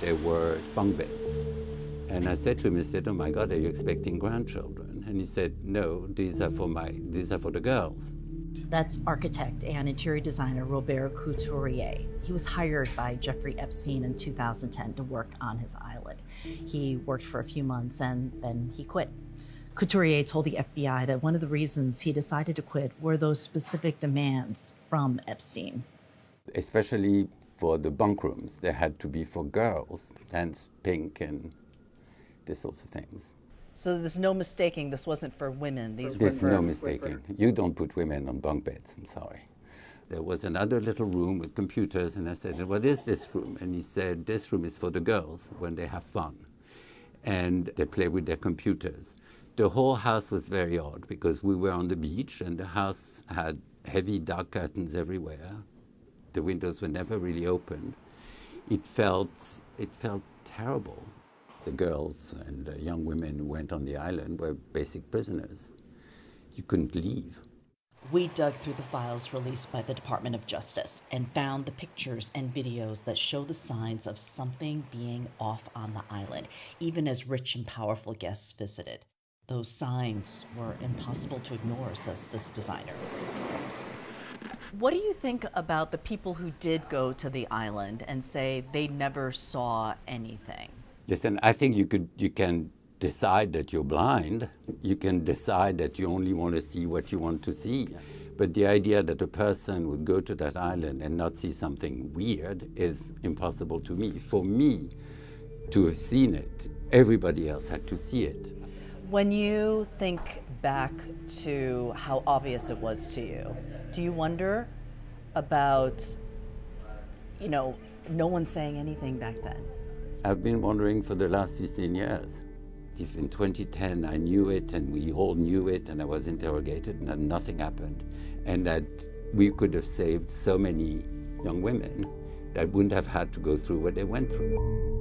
there were bunk beds. And I said to him, I said, "Oh my God, are you expecting grandchildren?" And he said, "No, these are for the girls." That's architect and interior designer Robert Couturier. He was hired by Jeffrey Epstein in 2010 to work on his island. He worked for a few months and then he quit. Couturier told the FBI that one of the reasons he decided to quit were those specific demands from Epstein. Especially for the bunk rooms, they had to be for girls, hence pink and these sorts of things. So there's no mistaking this wasn't for women. There's no mistaking. You don't put women on bunk beds, I'm sorry. There was another little room with computers, and I said, "What is this room?" And he said, "This room is for the girls when they have fun and they play with their computers." The whole house was very odd because we were on the beach and the house had heavy dark curtains everywhere. The windows were never really opened. It felt terrible. The girls and the young women who went on the island were basic prisoners. You couldn't leave. We dug through the files released by the Department of Justice and found the pictures and videos that show the signs of something being off on the island, even as rich and powerful guests visited. Those signs were impossible to ignore, says this designer. What do you think about the people who did go to the island and say they never saw anything? Listen, I think you can decide that you're blind. You can decide that you only want to see what you want to see. But the idea that a person would go to that island and not see something weird is impossible to me. For me to have seen it, everybody else had to see it. When you think back to how obvious it was to you, do you wonder about, no one saying anything back then? I've been wondering for the last 15 years. If in 2010 I knew it and we all knew it and I was interrogated and nothing happened, and that we could have saved so many young women that wouldn't have had to go through what they went through.